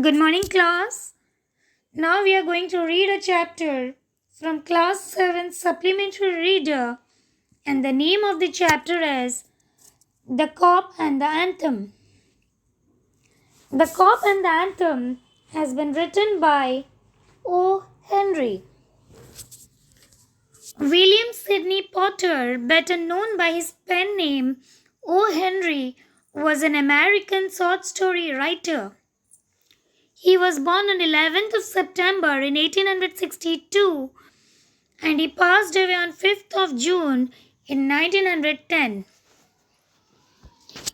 Good morning, class. Now we are going to read a chapter from class 7 supplementary reader, and the name of the chapter is The Cop and the Anthem. The Cop and the Anthem has been written by O. Henry. William Sidney Potter, better known by his pen name O. Henry, was an American short story writer. He was born on 11th of September in 1862 and he passed away on 5th of June in 1910.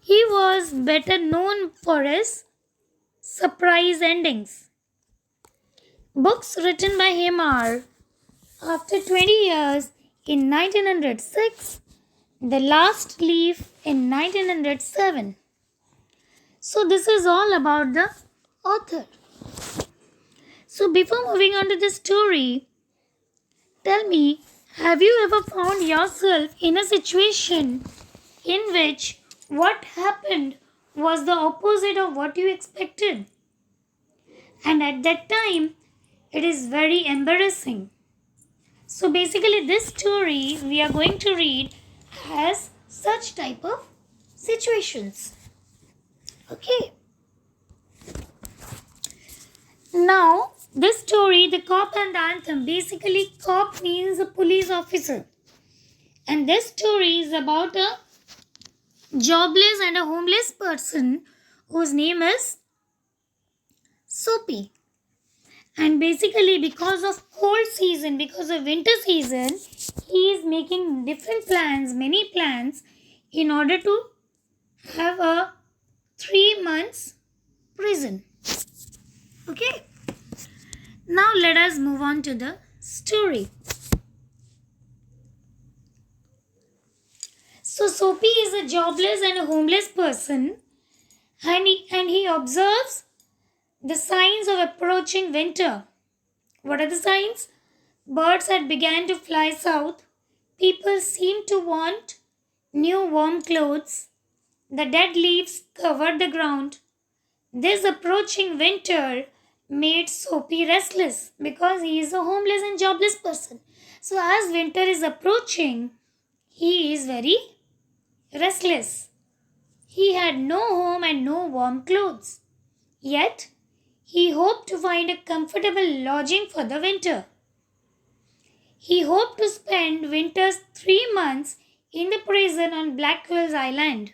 He was better known for his surprise endings. Books written by him are After 20 Years in 1906, The Last Leaf in 1907. So this is all about the author. So before moving on to the story, tell me, have you ever found yourself in a situation in which what happened was the opposite of what you expected? And at that time, it is very embarrassing. So basically this story we are going to read has such type of situations. Okay. Now, this story, The Cop and the Anthem, basically cop means a police officer. And this story is about a jobless and a homeless person whose name is Soapy. And basically because of cold season, because of winter season, he is making different plans, many plans in order to have a 3 months prison. Okay. Now let us move on to the story. So Soapy is a jobless and a homeless person and he observes the signs of approaching winter. What are the signs? Birds had begun to fly south. People seemed to want new warm clothes. The dead leaves covered the ground. This approaching winter made Soapy restless because he is a homeless and jobless person. So as winter is approaching, he is very restless. He had no home and no warm clothes. Yet, he hoped to find a comfortable lodging for the winter. He hoped to spend winter's 3 months in the prison on Blackwell's Island.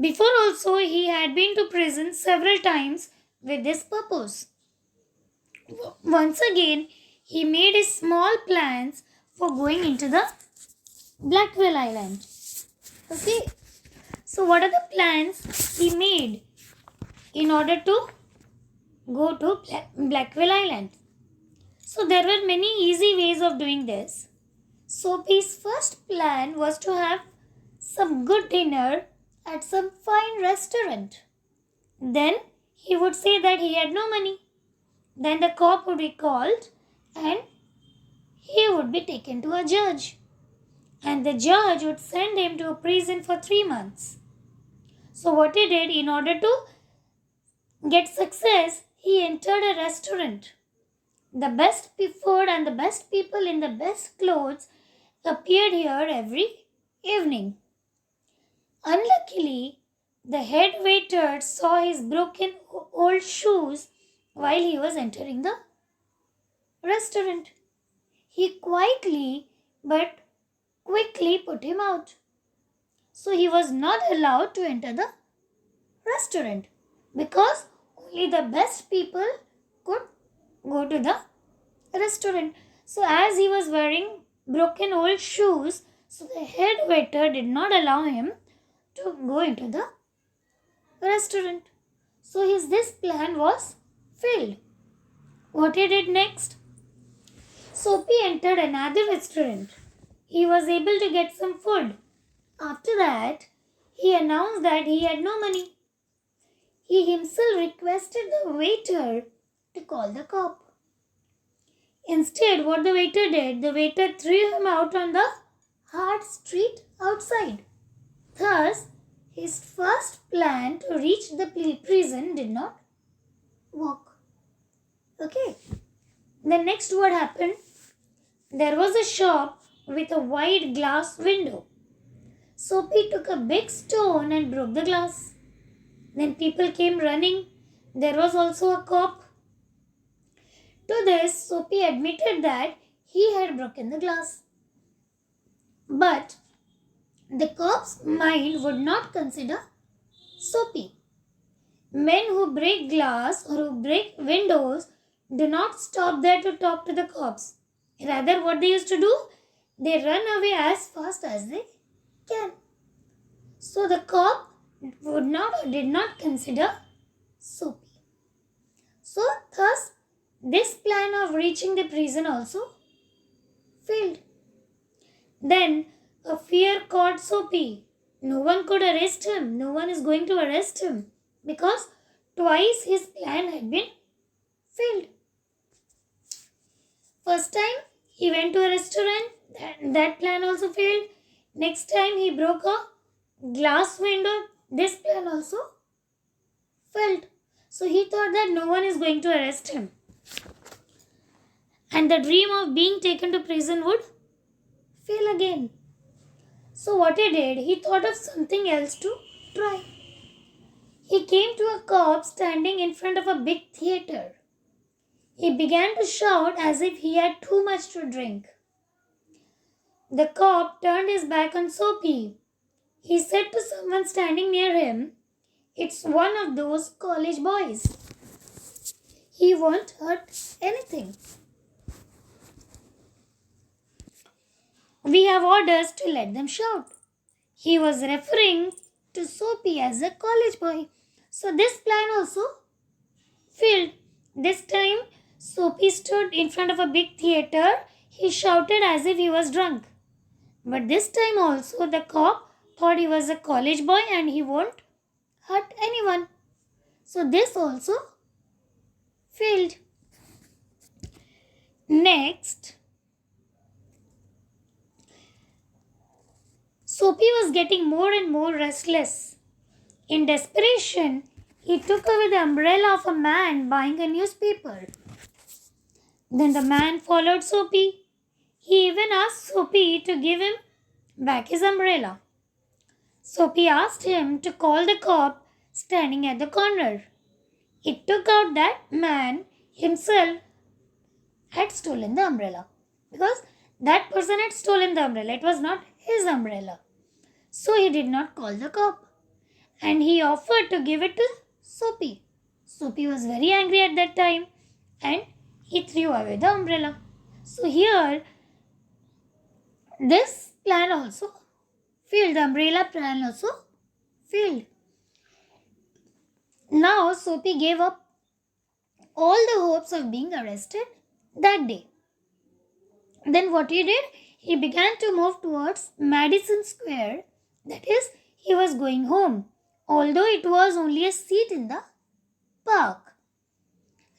Before also, he had been to prison several times with this purpose. Once again, he made his small plans for going into the Blackwell Island. Okay. So what are the plans he made in order to go to Blackwell Island? So there were many easy ways of doing this. Soapy's first plan was to have some good dinner at some fine restaurant. Then he would say that he had no money. Then the cop would be called and he would be taken to a judge. And the judge would send him to a prison for 3 months. So what he did, in order to get success, he entered a restaurant. The best food and the best people in the best clothes appeared here every evening. Unluckily, the head waiter saw his broken old shoes while he was entering the restaurant. He quietly but quickly put him out. So he was not allowed to enter the restaurant because only the best people could go to the restaurant. So as he was wearing broken old shoes, so the head waiter did not allow him to go into the restaurant. So this plan was failed. What he did next? Soapy entered another restaurant. He was able to get some food. After that, he announced that he had no money. He himself requested the waiter to call the cop. Instead, what the waiter did, the waiter threw him out on the hard street outside. Thus, his first plan to reach the prison did not walk. Okay. Then next what happened? There was a shop with a wide glass window. Soapy took a big stone and broke the glass. Then people came running. There was also a cop. To this, Soapy admitted that he had broken the glass. But the cop's mind would not consider Soapy. Men who break glass or who break windows do not stop there to talk to the cops. Rather, what they used to do, they run away as fast as they can. So the cop would not or did not consider Soapy. So thus, this plan of reaching the prison also failed. Then a fear caught Soapy. No one could arrest him. No one is going to arrest him because twice his plan had been failed. First time he went to a restaurant, that plan also failed. Next time he broke a glass window, this plan also failed. So he thought that no one is going to arrest him. And the dream of being taken to prison would fail again. So what he did, he thought of something else to try. He came to a cop standing in front of a big theater. He began to shout as if he had too much to drink. The cop turned his back on Soapy. He said to someone standing near him, "It's one of those college boys. He won't hurt anything. We have orders to let them shout." He was referring to Soapy as a college boy. So this plan also failed. This time, Soapy stood in front of a big theater. He shouted as if he was drunk. But this time also, the cop thought he was a college boy and he won't hurt anyone. So this also failed. Next, Soapy was getting more and more restless. In desperation, he took away the umbrella of a man buying a newspaper. Then the man followed Soapy. He even asked Soapy to give him back his umbrella. Soapy asked him to call the cop standing at the corner. It took out that man himself had stolen the umbrella because that person had stolen the umbrella. It was not his umbrella. So he did not call the cop and he offered to give it to Soapy. Soapy was very angry at that time and he threw away the umbrella. So here, this plan also failed. The umbrella plan also failed. Now Soapy gave up all the hopes of being arrested that day. Then what he did? He began to move towards Madison Square. That is, he was going home, although it was only a seat in the park.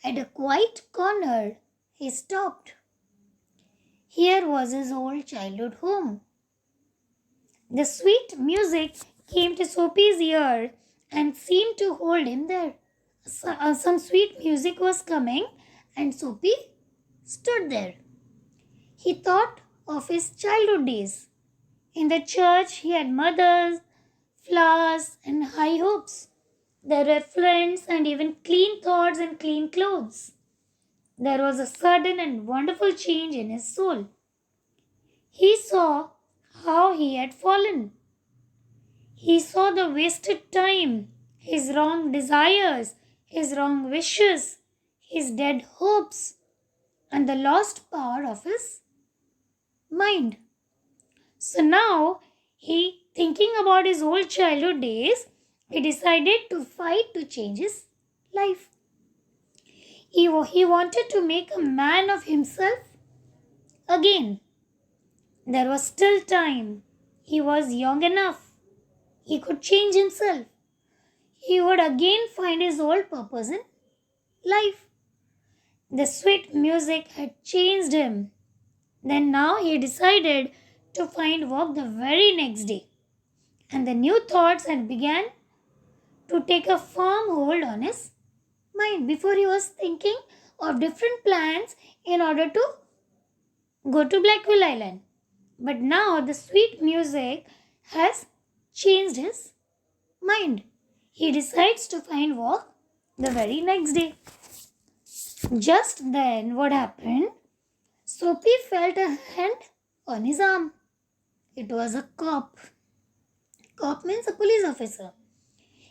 At a quiet corner, he stopped. Here was his old childhood home. The sweet music came to Soapy's ear and seemed to hold him there. Some sweet music was coming and Soapy stood there. He thought of his childhood days. In the church, he had mothers, flowers, and high hopes. There were friends and even clean thoughts and clean clothes. There was a sudden and wonderful change in his soul. He saw how he had fallen. He saw the wasted time, his wrong desires, his wrong wishes, his dead hopes, and the lost power of his mind. So now, thinking about his old childhood days, he decided to fight to change his life. He wanted to make a man of himself again. There was still time. He was young enough. He could change himself. He would again find his old purpose in life. The sweet music had changed him. Then now he decided to find work the very next day. And the new thoughts had began to take a firm hold on his mind. Before he was thinking of different plans in order to go to Blackwell Island. But now the sweet music has changed his mind. He decides to find work the very next day. Just then, what happened? Soapy felt a hand on his arm. It was a cop. Cop means a police officer.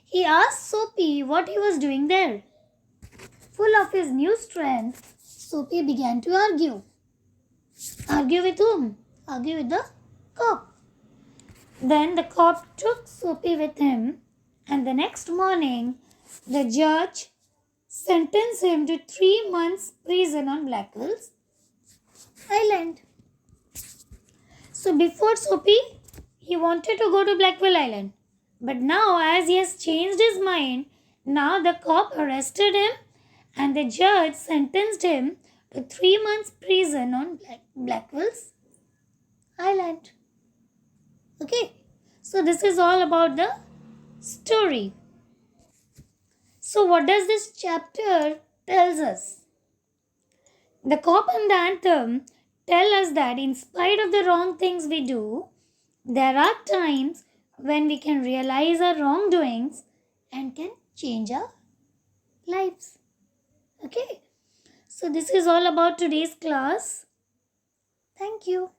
He asked Soapy what he was doing there. Full of his new strength, Soapy began to argue. Argue with whom? Argue with the cop. Then the cop took Soapy with him, and the next morning, the judge sentenced him to 3 months prison on Blackwell's Island. So before Soapy, he wanted to go to Blackwell Island. But now, as he has changed his mind, now the cop arrested him and the judge sentenced him to 3 months prison on Blackwell's Island. Okay, so this is all about the story. So what does this chapter tells us? The cop and the anthem tell us that in spite of the wrong things we do, there are times when we can realize our wrongdoings and can change our lives. Okay, so this is all about today's class. Thank you.